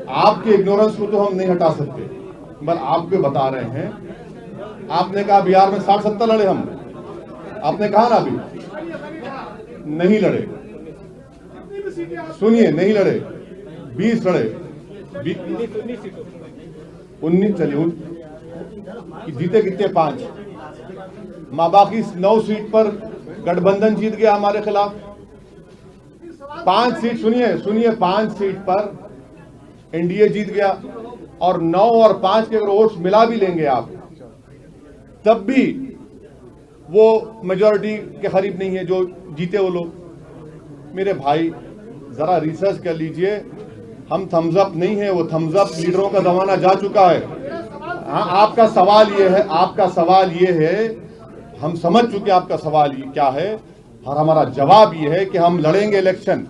आपके इग्नोरेंस को तो हम नहीं हटा सकते, पर आपको बता रहे हैं। आपने कहा बिहार में 60-70 लड़े हम, आपने कहा ना अभी नहीं लड़े। सुनिए, नहीं लड़े, 20 लड़े, 19 चलिए, जीते कितने? 5। बाकी 9 सीट पर गठबंधन जीत गया हमारे खिलाफ। 5 सीट, सुनिए 5 सीट पर एनडीए जीत गया, और 9 और 5 के अगर वोट्स मिला भी लेंगे आप, तब भी वो मेजॉरिटी के करीब नहीं है जो जीते वो लोग। मेरे भाई जरा रिसर्च कर लीजिए, हम थम्स अप नहीं है, वो थम्स अप लीडरों का जमाना जा चुका है। हाँ, आपका सवाल ये है, हम समझ चुके आपका सवाल ये क्या है, और हमारा जवाब ये है कि हम लड़ेंगे इलेक्शन।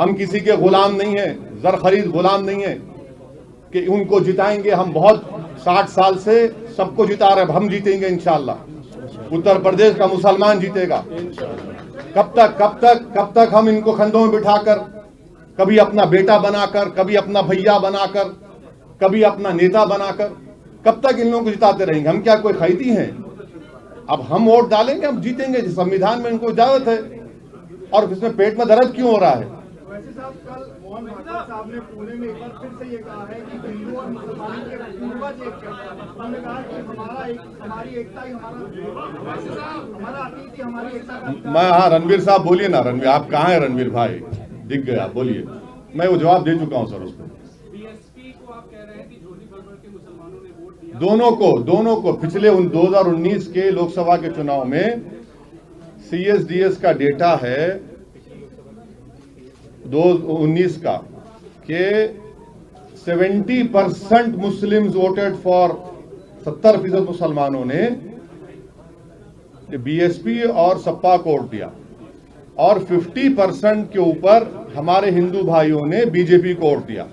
हम किसी के गुलाम नहीं है, जर खरीद गुलाम नहीं है कि उनको जिताएंगे। हम बहुत 60 साल से सबको जिता रहे, हम जीतेंगे इंशाअल्लाह। उत्तर प्रदेश का मुसलमान जीतेगा। कब तक हम इनको कंधों में बिठाकर, कभी अपना बेटा बनाकर, कभी अपना भैया बनाकर, कभी अपना नेता बनाकर, कब तक इन लोगों को जिताते रहेंगे? हम क्या कोई खरीदी हैं? अब हम वोट डालेंगे, हम जीतेंगे। संविधान में इनको इजाजत है, और इसमें पेट में दर्द क्यों हो रहा है? वैसे साहब, कल मोहन भागवत साहब ने पुणे में एक बार फिर से ये कहा है कि हिंदू और मुसलमान के पूर्वज एक थे। उन्होंने कहा कि हमारी एकता ही हमारा अतीत ही हमारी एकता का। मैं, हाँ, रणवीर साहब बोलिए ना। रणवीर, आप कहाँ हैं? रणवीर भाई दिख गए, आप बोलिए। मैं वो जवाब दे चुका हूँ सर उसको। बीएसपी को आप कह रहे हैं कि झोली भर भर के मुसलमानों ने वोट दिया। दोनों को पिछले 2019 के लोकसभा के चुनाव में CSDS का डेटा है 2019 का कि 70% मुस्लिम्स वोटेड फॉर, 70% मुसलमानों ने बीएसपी और सपा को वोट दिया, और 50% के ऊपर हमारे हिंदू भाइयों ने बीजेपी को वोट दिया।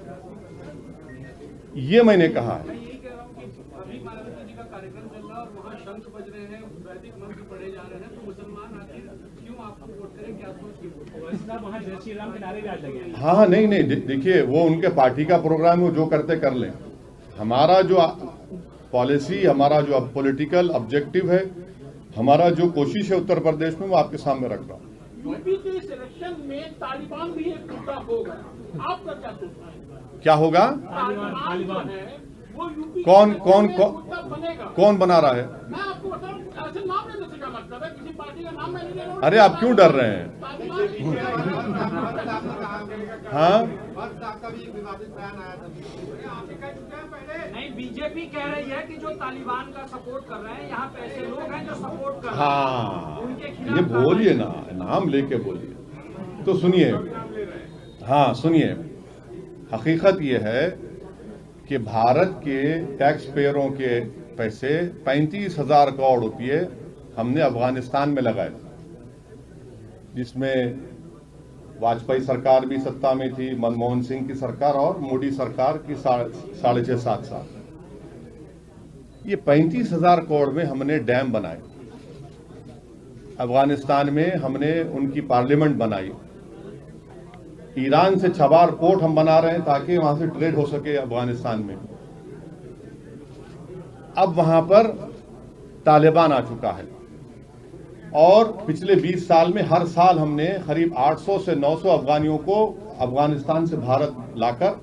ये मैंने कहा है। मैं यही कह रहा हूँ कि अभी मायावती जी का कार्यक्रम चल रहा है और वहाँ शंख बज रहे हैं, वैदिक मंत्र पढ़े जा रहे हैं, तो मुसलमान आखिर क्यों आपको वोट करें? क्या सोच के वोट करें? वहाँ जय श्री राम के नारे भी आज लगे। हाँ, नहीं, देखिए, वो उनके पार्टी का प्रोग्राम है, वो जो करते कर लें। हमारा जो पॉलिसी, हमारा जो पॉलिटिकल ऑब्जेक्टिव है, हमारा जो कोशिश है उत्तर प्रदेश में, वो आपके सामने रख रहा हूँ। यूपी के सिलेक्शन में तालिबान भी एक मुद्दा होगा, आपका क्या सोचना है? क्या होगा? तालिबान है वो यूपी कौन बनेगा। कौन बना रहा है? मैं आपको बताऊं, ऐसे नाम लेने से क्या मतलब है? किसी पार्टी का नाम मैं नहीं ले रहा हूं। अरे, आप क्यों डर रहे हैं? हाँ, नहीं, बीजेपी कह रही है कि जो तालिबान का सपोर्ट कर रहे हैं, यहाँ पे ऐसे लोग हैं जो सपोर्ट कर रहे हैं। हाँ, उनके खिलाफ ये बोलिए ना, नाम लेके बोलिए। तो सुनिए, हाँ सुनिए, हकीकत ये है कि भारत के टैक्स पेयरों के पैसे 35,000 करोड़ रुपये हमने अफगानिस्तान में लगाए, जिसमें वाजपेयी सरकार भी सत्ता में थी, मनमोहन सिंह की सरकार और मोदी सरकार की 6.5-7 साल। ये 35,000 करोड़ में हमने डैम बनाए, अफगानिस्तान में हमने उनकी पार्लियामेंट बनाई, ईरान से छबार पोर्ट हम बना रहे हैं ताकि वहां से ट्रेड हो सके अफगानिस्तान में। अब वहां पर तालिबान आ चुका है, और पिछले 20 साल में हर साल हमने करीब 800 से 900 अफगानियों को अफगानिस्तान से भारत लाकर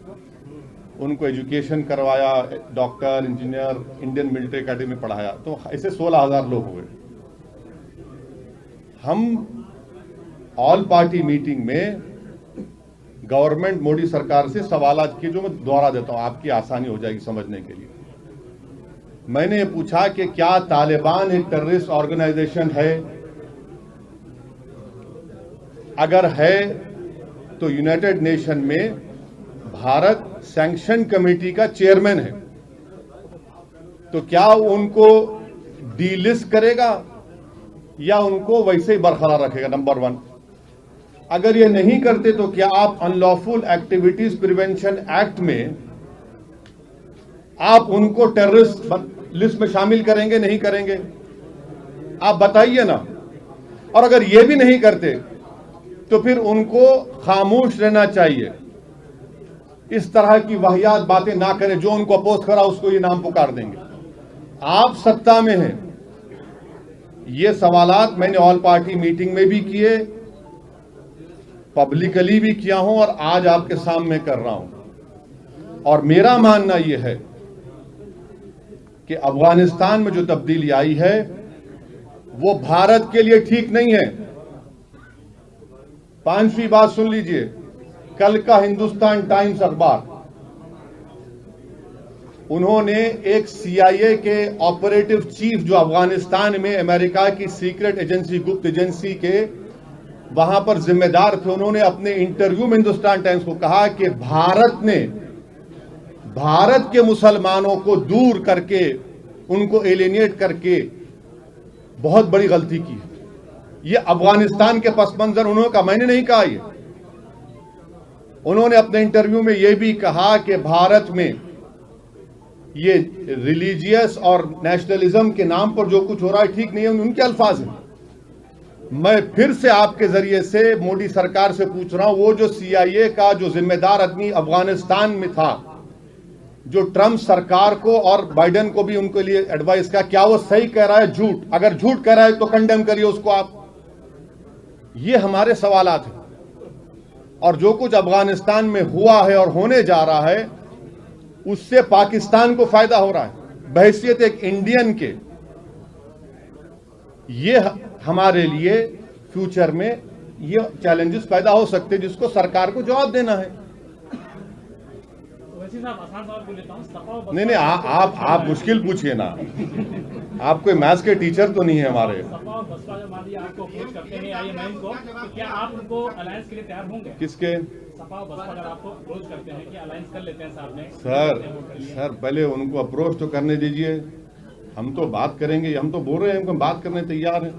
उनको एजुकेशन करवाया, doctor, engineer, Indian military academy में पढ़ाया। तो ऐसे 16,000 लोग हुए। हम ऑल पार्टी मीटिंग में गवर्नमेंट मोदी सरकार से सवालात किए, जो मैं दोहरा देता हूं, आपकी आसानी हो जाएगी समझने के लिए। मैंने ये पूछा कि क्या तालिबान एक टेररिस्ट ऑर्गेनाइजेशन है? अगर है तो यूनाइटेड नेशन में भारत सैंक्शन कमेटी का चेयरमैन है, तो क्या उनको डीलिस्ट करेगा या उनको वैसे ही बरकरार रखेगा? नंबर 1। अगर ये नहीं करते तो क्या आप अनलॉफुल एक्टिविटीज प्रिवेंशन एक्ट में आप उनको टेररिस्ट लिस्ट में शामिल करेंगे, नहीं करेंगे? आप बताइए ना। और अगर ये भी नहीं करते तो फिर उनको खामोश रहना चाहिए। इस तरह की वाहियात बातें ना करें। जो उनको अपोज करा उसको ये नाम पुकार देंगे। आप सत्ता में हैं। ये सवालात मैंने ऑल पार्टी मीटिंग में भी किए, पब्लिकली भी किया हूं और आज आपके सामने कर रहा हूं। और मेरा मानना यह है कि अफगानिस्तान में जो तब्दीली आई है वो भारत के लिए ठीक नहीं है। पांचवी बात सुन लीजिए, कल का हिंदुस्तान टाइम्स अखबार, उन्होंने एक CIA के ऑपरेटिव चीफ जो अफगानिस्तान में अमेरिका की सीक्रेट एजेंसी, गुप्त एजेंसी के वहां पर जिम्मेदार थे, उन्होंने अपने इंटरव्यू में हिंदुस्तान टाइम्स को कहा कि भारत ने भारत के मुसलमानों को दूर करके, उनको एलिनेट करके बहुत बड़ी गलती की है। ये अफगानिस्तान के पस मंजर उन्होंने कहा, मैंने नहीं कहा। ये उन्होंने अपने इंटरव्यू में यह भी कहा कि भारत में ये रिलीजियस और नेशनलिज्म के नाम पर जो कुछ हो रहा है ठीक नहीं है। उनके अल्फाज हैं। मैं फिर से आपके जरिए से मोदी सरकार से पूछ रहा हूं, वो जो CIA का जो जिम्मेदार आदमी अफगानिस्तान में था, जो ट्रंप सरकार को और बाइडेन को भी उनके लिए एडवाइस का, क्या वो सही कह रहा है झूठ? अगर झूठ कह रहा है तो कंडेम करिए उसको आप। ये हमारे सवालात हैं। और जो कुछ अफगानिस्तान में हुआ है और होने जा रहा है, उससे पाकिस्तान को फायदा हो रहा है। बहैसियत एक इंडियन के ये हमारे लिए फ्यूचर में ये चैलेंजेस पैदा हो सकते हैं, जिसको सरकार को जवाब देना है। नहीं, आप मुश्किल पूछिए ना। आप कोई मैथ्स के टीचर तो नहीं है हमारे। बसपा जब मान लिया आपको अप्रोच करते हैं IMM को, तो क्या आप उनको अलायंस के लिए तैयार होंगे? किसके? सपा बसपा अगर आपको अप्रोच करते हैं कि अलायंस कर लेते हैं साथ में। सर पहले उनको अप्रोच तो करने दीजिए, हम तो बात करेंगे। हम तो बोल रहे हैं, हम बात करने तैयार हैं,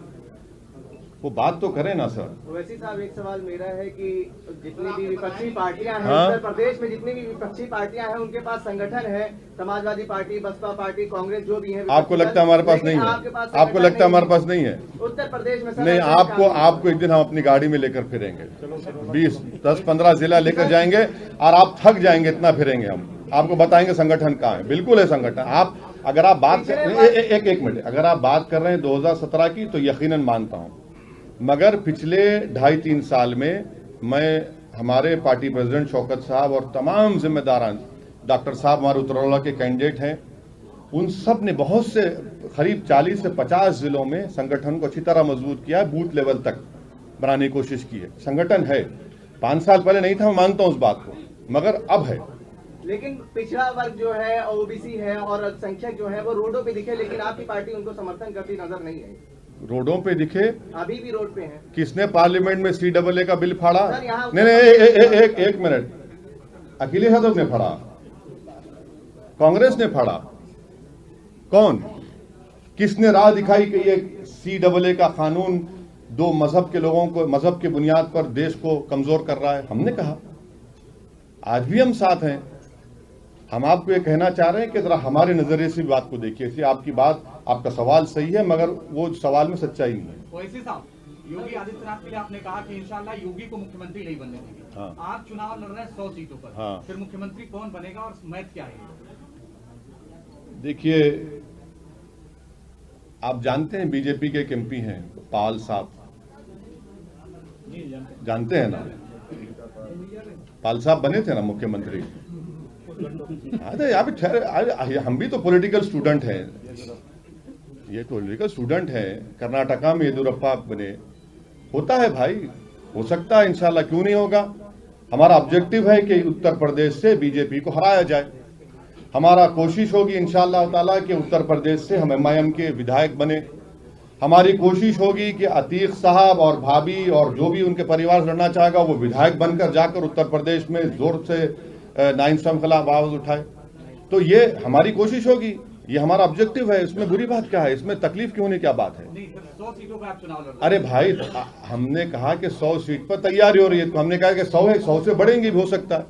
वो बात तो करें ना सर। वैसे साहब, एक सवाल मेरा है कि जितनी भी विपक्षी पार्टियां हैं, हाँ? उत्तर प्रदेश में जितनी भी विपक्षी पार्टियां हैं, उनके पास संगठन है। समाजवादी पार्टी, बसपा पार्टी, कांग्रेस, जो भी है। आपको लगता है हमारे पास नहीं है? आपको लगता है हमारे पास नहीं है? उत्तर प्रदेश में नहीं, आपको एक दिन हम अपनी गाड़ी में लेकर फिरेंगे, 10-15 जिला लेकर जाएंगे और आप थक जाएंगे, इतना फिरेंगे हम। आपको बताएंगे संगठन कहाँ है। बिल्कुल है संगठन। आप अगर आप बात एक मिनट, अगर आप बात कर रहे हैं 2017 की तो यकीनन मानता हूं, मगर पिछले 2.5-3 साल में मैं, हमारे पार्टी प्रेसिडेंट शौकत साहब और तमाम जिम्मेदारान, डॉक्टर साहब हमारे उत्तरवाला के कैंडिडेट हैं, उन सब ने बहुत से करीब 40 से 50 जिलों में संगठन को अच्छी तरह मजबूत किया है, बूथ लेवल तक बनाने की कोशिश की है। संगठन है। 5 साल पहले नहीं था, मैं मानता हूं उस बात को, मगर अब है। लेकिन पिछड़ा वर्ग जो है, OBC है और अल्पसंख्यक जो है, वो रोडों पे दिखे, लेकिन आपकी पार्टी उनको समर्थन करती नजर नहीं आई। रोडों पे दिखे? अभी भी रोड पे हैं। किसने पार्लियामेंट में CAA का बिल फाड़ा? नहीं, एक मिनट, अखिलेश यादव ने फाड़ा, कांग्रेस ने फाड़ा? कौन? किसने राह दिखाई कि ये CAA का कानून दो मजहब के लोगों को, मजहब के बुनियाद पर देश को कमजोर कर रहा है? हमने कहा। आज भी हम साथ हैं। हम आपको ये कहना चाह रहे हैं कि जरा हमारे नजरिए से बात को देखिए। इसलिए आपकी बात, आपका सवाल सही है, मगर वो सवाल में सच्चाई नहीं है। ओवैसी साहब, योगी आदित्यनाथ के लिए आपने कहा कि इंशाल्लाह योगी को मुख्यमंत्री नहीं बनने देंगे। हाँ। आप चुनाव लड़ रहे हैं 100 सीटों पर। हाँ। फिर मुख्यमंत्री कौन बनेगा और मैथ क्या है? देखिए, आप जानते हैं बीजेपी के एक MP हैं पाल साहब, जानते हैं ना? पाल साहब बने थे ना मुख्यमंत्री। अरे आप ठहरे, हम भी तो पॉलिटिकल स्टूडेंट हैं। ये पॉलिटिकल स्टूडेंट है। कर्नाटका में येदियुरप्पा बने, होता है भाई, हो सकता है, इंशाल्लाह क्यों नहीं होगा। हमारा ऑब्जेक्टिव है कि उत्तर प्रदेश से बीजेपी को हराया जाए। हमारा कोशिश होगी इंशाल्लाह ताला कि उत्तर प्रदेश से हम MIM के विधायक बने। हमारी कोशिश होगी कि अतीक साहब और भाभी और जो भी उनके परिवार लड़ना चाहेगा वो विधायक बनकर जाकर उत्तर प्रदेश में जोर से नाइंसाफी के खिलाफ आवाज उठाए। तो ये हमारी कोशिश होगी, ये हमारा ऑब्जेक्टिव है। इसमें बुरी बात क्या है? इसमें तकलीफ क्यों होने क्या बात है? नहीं, 100 सीटों पर आप चुनाव लड़ रहे हैं। अरे भाई, हमने कहा कि 100 सीट पर तैयारी हो रही है, तो हमने कहा कि 100 है, 100 से बढ़ेंगी भी हो सकता है।